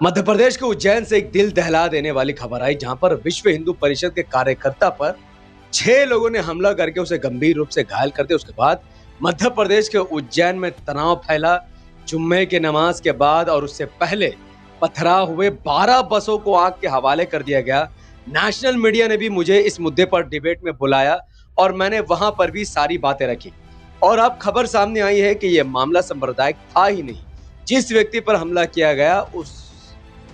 मध्य प्रदेश के उज्जैन से एक दिल दहला देने वाली खबर आई, जहां पर विश्व हिंदू परिषद के कार्यकर्ता पर 6 लोगों ने हमला करके उसे गंभीर रूप से घायल कर दिया। उसके बाद मध्य प्रदेश के उज्जैन में तनाव फैला। जुम्मे के नमाज के बाद और उससे पहले पथराव हुए 12 बसों को आग के हवाले कर दिया गया। नेशनल मीडिया ने भी मुझे इस मुद्दे पर डिबेट में बुलाया और मैंने वहां पर भी सारी बातें रखी। और अब खबर सामने आई है कि यह मामला सांप्रदायिक था ही नहीं। जिस व्यक्ति पर हमला किया गया उस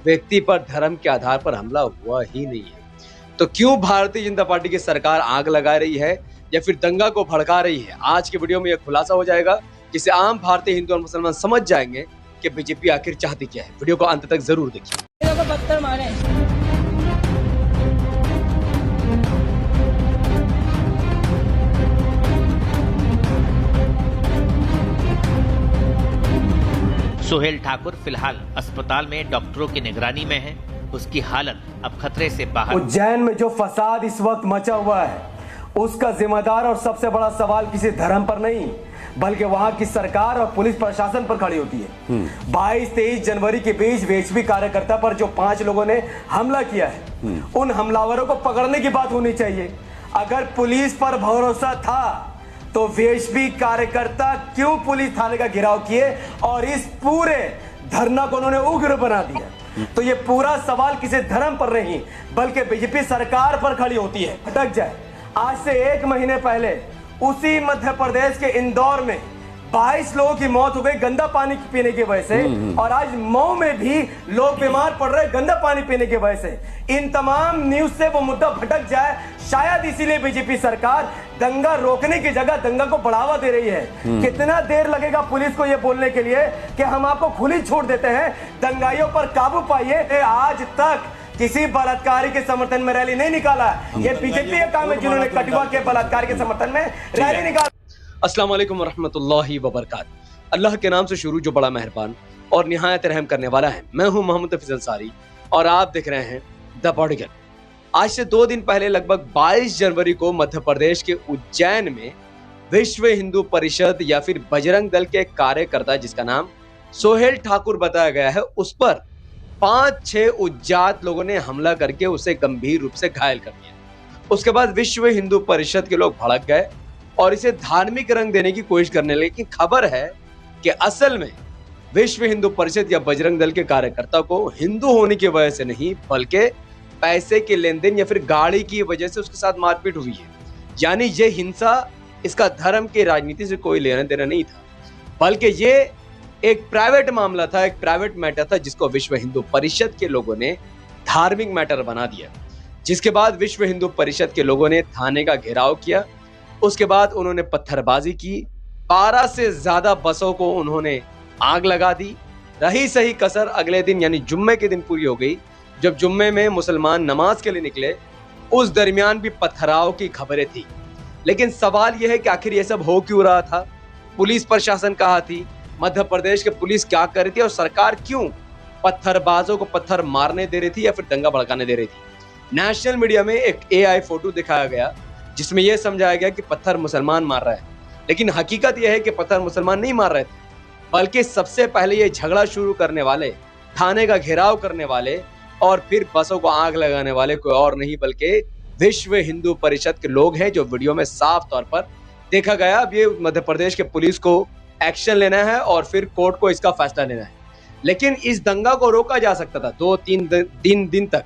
व्यक्ति पर धर्म के आधार पर हमला हुआ ही नहीं है। तो क्यों भारतीय जनता पार्टी की सरकार आग लगा रही है या फिर दंगा को भड़का रही है? आज के वीडियो में यह खुलासा हो जाएगा, जिसे आम भारतीय हिंदू और मुसलमान समझ जाएंगे कि बीजेपी आखिर चाहती क्या है। वीडियो को अंत तक जरूर देखिए। सोहेल ठाकुर फिलहाल अस्पताल में डॉक्टरों की निगरानी में है। उसकी हालत अब खतरे से बाहर। उज्जैन में जो फसाद इस वक्त मचा हुआ है, उसका जिम्मेदार और सबसे बड़ा सवाल किसी धर्म पर नहीं बल्कि वहां की सरकार और पुलिस प्रशासन पर खड़ी होती है। 22-23 जनवरी के बीच वीएचपी कार्यकर्ता पर जो 5 लोगों ने हमला किया है, उन हमलावरों को पकड़ने की बात होनी चाहिए। अगर पुलिस पर भरोसा था तो वीएचपी कार्यकर्ता क्यों पुलिस थाने का घेराव किए और इस पूरे धरना को उन्होंने उग्र बना दिया? तो ये पूरा सवाल किसी धर्म पर नहीं बल्कि बीजेपी सरकार पर खड़ी होती है। भटक जाए। आज से 1 महीने पहले उसी मध्य प्रदेश के इंदौर में 22 लोगों की मौत हो गई गंदा पानी पीने की वजह से, और आज मऊ में भी लोग बीमार पड़ रहे गंदा पानी पीने की वजह से। इन तमाम न्यूज से वो मुद्दा भटक जाए, शायद इसीलिए बीजेपी सरकार दंगा रोकने की जगह दंगा को बढ़ावा दे रही है। कितना देर लगेगा पुलिस को ये बोलने के लिए कि हम आपको खुली छोड़ देते हैं, दंगाइयों पर काबू पाइए? आज तक किसी बलात्कारी के समर्थन में रैली नहीं निकाला। ये बीजेपी का काम है जिन्होंने कठुआ के बलात्कार के समर्थन में रैली निकाला। अस्सलाम वालेकुम रहमतुल्लाहि व बरकातहू। अल्लाह के नाम से शुरू जो बड़ा मेहरबान और निहायत रहम करने वाला है। मैं हूं मोहम्मद हफीज अंसारी और आप देख रहे हैं द बॉडीगार्ड। आज से 2 दिन पहले लगभग 22 जनवरी को मध्य प्रदेश के उज्जैन में विश्व हिंदू परिषद या फिर बजरंग दल के कार्यकर्ता, जिसका नाम सोहेल ठाकुर बताया गया है, उस पर 5-6 उज्जात लोगों ने हमला करके उसे गंभीर रूप से घायल कर दिया। उसके बाद विश्व हिंदू परिषद के लोग भड़क गए और इसे धार्मिक रंग देने की कोशिश करने लगे। लेकिन खबर है कि असल में विश्व हिंदू परिषद या बजरंग दल के कार्यकर्ता को हिंदू होने की वजह से नहीं बल्कि पैसे के लेन देन या फिर गाड़ी की वजह से उसके साथ मारपीट हुई है। यानी ये हिंसा, इसका धर्म की राजनीति से कोई लेना देना नहीं था, बल्कि ये एक प्राइवेट मामला था, एक प्राइवेट मैटर था, जिसको विश्व हिंदू परिषद के लोगों ने धार्मिक मैटर बना दिया। जिसके बाद विश्व हिंदू परिषद के लोगों ने थाने का घेराव किया। उसके बाद उन्होंने पत्थरबाजी की। 12 से ज्यादा बसों को उन्होंने आग लगा दी। रही सही कसर अगले दिन यानी जुम्मे के दिन पूरी हो गई, जब जुम्मे में मुसलमान नमाज के लिए निकले। उस दरमियान भी पथराव की खबरें थी। लेकिन सवाल यह है कि आखिर यह सब हो क्यों रहा था? पुलिस प्रशासन कहाँ थी? मध्य प्रदेश के पुलिस क्या कर रही थी? और सरकार क्यों पत्थरबाजों को पत्थर मारने दे रही थी या फिर दंगा भड़काने दे रही थी? नेशनल मीडिया में एक AI फोटो दिखाया गया जिसमें यह समझाया गया कि पत्थर मुसलमान मार रहा है, लेकिन हकीकत यह है कि पत्थर मुसलमान नहीं मार रहे थे, बल्कि सबसे पहले ये झगड़ा शुरू करने वाले, थाने का घेराव करने वाले और फिर बसों को आग लगाने वाले कोई और नहीं बल्कि विश्व हिंदू परिषद के लोग हैं, जो वीडियो में साफ तौर पर देखा गया। अब ये मध्य प्रदेश के पुलिस को एक्शन लेना है और फिर कोर्ट को इसका फैसला लेना है। लेकिन इस दंगा को रोका जा सकता था। 2-3 दिन तक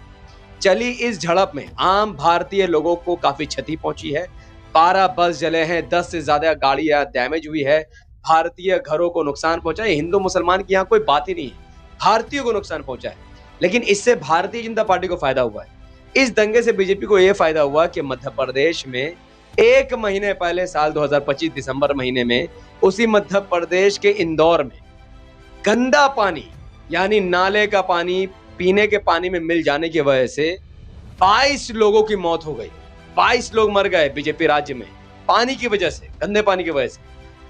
चली इस झड़प में आम भारतीय लोगों को काफी क्षति पहुंची है। 12 बस जले हैं, 10 से ज्यादा गाड़ियां डैमेज हुई है, भारतीय घरों को नुकसान पहुंचा है। हिंदू मुसलमान की यहाँ कोई बात ही नहीं है, भारतीयों को नुकसान पहुंचा है। लेकिन इससे भारतीय जनता पार्टी को फायदा हुआ है। इस दंगे से बीजेपी को यह फायदा हुआ कि मध्य प्रदेश में 1 महीने पहले साल 2025 दिसंबर महीने में उसी मध्य प्रदेश के इंदौर में गंदा पानी यानी नाले का पानी पीने के पानी में मिल जाने की वजह से 22 लोगों की मौत हो गई। 22 लोग मर गए बीजेपी राज्य में पानी की वजह से, गंदे पानी की वजह से।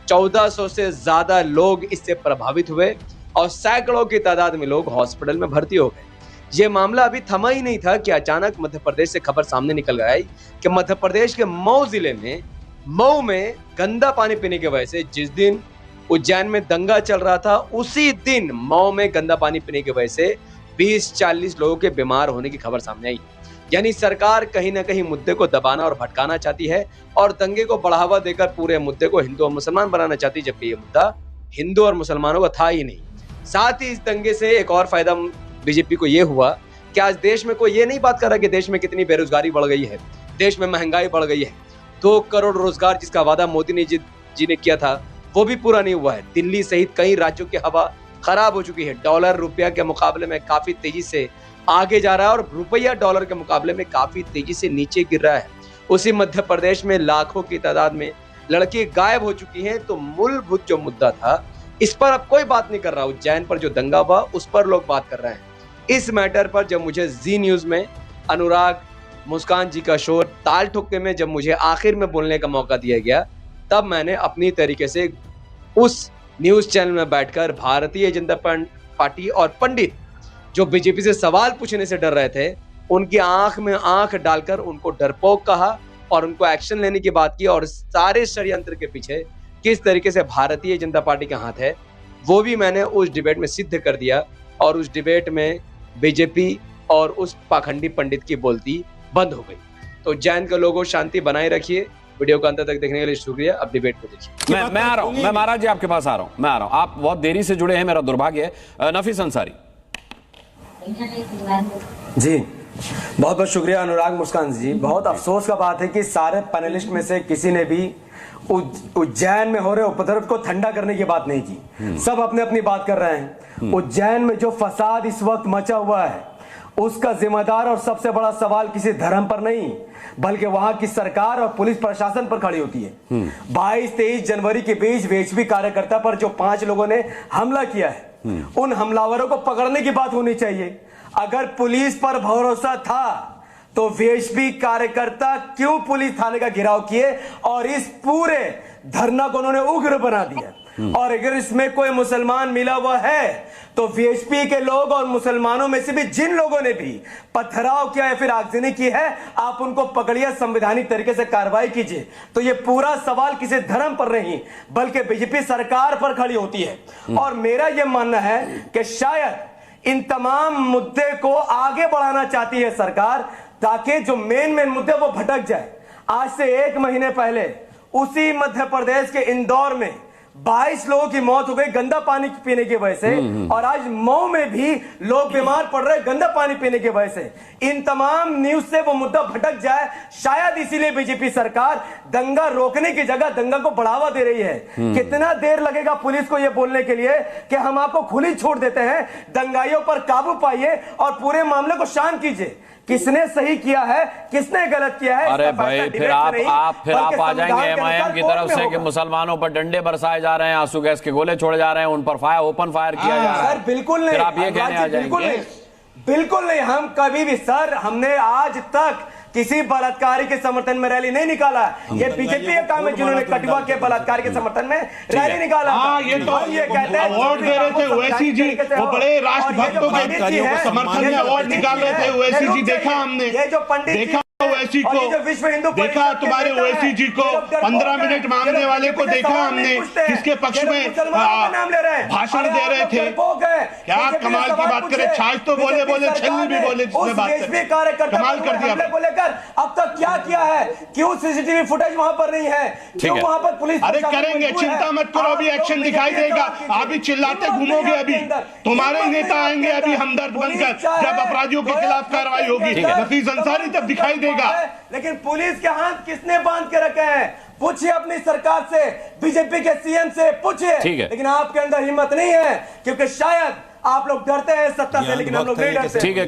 1400 से ज्यादा लोग इससे प्रभावित हुए और सैकड़ों की तादाद में लोग हॉस्पिटल में भर्ती हो गए। ये मामला अभी थमा ही नहीं था कि अचानक मध्य प्रदेश से खबर सामने निकल आई कि मध्य प्रदेश के मऊ जिले में, मऊ में गंदा पानी पीने की वजह से जिस दिन उज्जैन में दंगा चल रहा था, उसी दिन मऊ में गंदा पानी पीने की वजह से 20-40 लोगों के बीमार होने की खबर सामने आई। यानी सरकार कहीं ना कहीं मुद्दे को दबाना और भटकाना चाहती है और दंगे को बढ़ावा देकर पूरे मुद्दे को हिंदू और मुसलमान बनाना चाहती है, जबकि ये मुद्दा हिंदू और मुसलमानों का था ही नहीं। साथ ही इस दंगे से एक और फायदा बीजेपी को ये हुआ कि आज देश में कोई ये नहीं बात कर रहा कि देश में कितनी बेरोजगारी बढ़ गई है, देश में महंगाई बढ़ गई है। 2 करोड़ रोजगार जिसका वादा मोदी जी ने किया था वो भी पूरा नहीं हुआ है। दिल्ली सहित कई राज्यों की हवा खराब हो चुकी है। डॉलर रुपया के मुकाबले में काफी तेजी से आगे जा रहा है और रुपया डॉलर के मुकाबले में काफी तेजी से नीचे गिर रहा है। उसी मध्य प्रदेश में लाखों की तादाद में लड़की गायब हो चुकी हैं। तो मूलभूत जो मुद्दा था इस पर अब कोई बात नहीं कर रहा। उज्जैन पर जो दंगा हुआ उस पर लोग बात कर रहे हैं। इस मैटर पर जब मुझे जी न्यूज में अनुराग मुस्कान जी का शो ताल ठोके में जब मुझे आखिर में बोलने का मौका दिया गया, तब मैंने अपनी तरीके से उस न्यूज चैनल में बैठकर भारतीय जनता पार्टी और पंडित जो बीजेपी से सवाल पूछने से डर रहे थे उनकी आंख में आंख डालकर उनको डरपोक कहा और उनको एक्शन लेने की बात की। और सारे षड्यंत्र के पीछे किस तरीके से भारतीय जनता पार्टी का हाथ है वो भी मैंने उस डिबेट में सिद्ध कर दिया। और उस डिबेट में बीजेपी और उस पाखंडी पंडित की बोलती बंद हो गई। तो उज्जैन के लोगों शांति बनाए रखिए। वीडियो को अंत तक देखने के लिए शुक्रिया। अब डिबेट को देखिए। मैं आ रहा हूं, मैं महाराज जी आपके पास आ रहा हूं, मैं आ रहा हूं। आप बहुत देरी से जुड़े हैं, मेरा दुर्भाग्य है। नफीस अंसारी जी, बहुत बहुत शुक्रिया अनुराग मुस्कान जी। बहुत अफसोस का बात है कि सारे पैनलिस्ट में से किसी ने भी उज्जैन में हो रहे उपद्रव को ठंडा करने की बात नहीं की। सब अपने अपनी बात कर रहे हैं। उज्जैन में जो फसाद इस वक्त मचा हुआ है उसका जिम्मेदार और सबसे बड़ा सवाल किसी धर्म पर नहीं बल्कि वहां की सरकार और पुलिस प्रशासन पर खड़ी होती है। 22-23 जनवरी के बीच वीएचपी कार्यकर्ता पर जो 5 लोगों ने हमला किया है उन हमलावरों को पकड़ने की बात होनी चाहिए। अगर पुलिस पर भरोसा था तो वीएचपी कार्यकर्ता क्यों पुलिस थाने का घेराव किए और इस पूरे धरना को उन्होंने उग्र बना दिया। और अगर इसमें कोई मुसलमान मिला हुआ है तो वीएचपी के लोग और मुसलमानों में से भी जिन लोगों ने भी पथराव किया या फिर आगजनी की है आप उनको पकड़िए, संवैधानिक तरीके से कार्रवाई कीजिए। तो ये पूरा सवाल किसी धर्म पर नहीं बल्कि बीजेपी सरकार पर खड़ी होती है। और मेरा यह मानना है कि शायद इन तमाम मुद्दे को आगे बढ़ाना चाहती है सरकार ताकि जो मेन मुद्दे वो भटक जाए। आज से 1 महीने पहले उसी मध्य प्रदेश के इंदौर में 22 लोगों की मौत हो गई गंदा पानी पीने की वजह से। और आज मऊ में भी लोग बीमार पड़ रहे गंदा पानी पीने की वजह से। इन तमाम न्यूज से वो मुद्दा भटक जाए। शायद इसीलिए बीजेपी सरकार दंगा रोकने की जगह दंगा को बढ़ावा दे रही है। कितना देर लगेगा पुलिस को यह बोलने के लिए कि हम आपको खुली छोड़ देते हैं, दंगाइयों पर काबू पाइए और पूरे मामले को शांत कीजिए। किसने सही किया है किसने गलत किया है? अरे भाई फिर आप आ जाएंगे एमआईएम की तरफ से कि मुसलमानों पर डंडे बरसाए जा रहे हैं, आंसू गैस के गोले छोड़े जा रहे हैं, उन पर ओपन फायर किया जा रहा है। सर बिल्कुल नहीं, फिर आप ये कहने आ जाएंगे? बिल्कुल नहीं। हम कभी भी सर हमने आज तक किसी बलात्कारी के समर्थन में रैली नहीं निकाला। ये बीजेपी का काम है जिन्होंने कटुआ के बलात्कार के समर्थन में रैली निकाला। ये तो अवार्ड दे रहे थे ओवैसी जी, वो बड़े राष्ट्रभक्तों के समर्थन में अवार्ड निकाल रहे थे ओवैसी जी। देखा हमने, ये जो पंडित देखा ओवैसी को, देखा तुम्हारे ओवैसी जी को 15 मिनट मांगने वाले को देखा हमने किसके पक्ष में भाषण दे रहे थे। क्या कमाल की बात करें, छाछ तो बोले छलनी भी बोले जिसमें बात करें, कमाल कर दिया। अब तक क्या किया है? क्यों सीसीटीवी फुटेज वहां पर नहीं है? क्यों वहां पर पुलिस? अरे करेंगे, चिंता मत करो, अभी एक्शन दिखाई देगा। आप भी चिल्लाते घूमोगे, अभी तुम्हारे ही नेता आएंगे अभी हमदर्द बनकर जब अपराधियों के खिलाफ कार्रवाई होगी। नफीस अंसारी तब दिखाई देगा। लेकिन पुलिस के हाथ किसने बांध के रखे हैं? पूछिए अपनी सरकार से, बीजेपी के सीएम से पूछिए। लेकिन आपके अंदर हिम्मत नहीं है क्योंकि शायद आप लोग डरते हैं सत्ता से, लेकिन हम लोग नहीं डरते। ठीक है।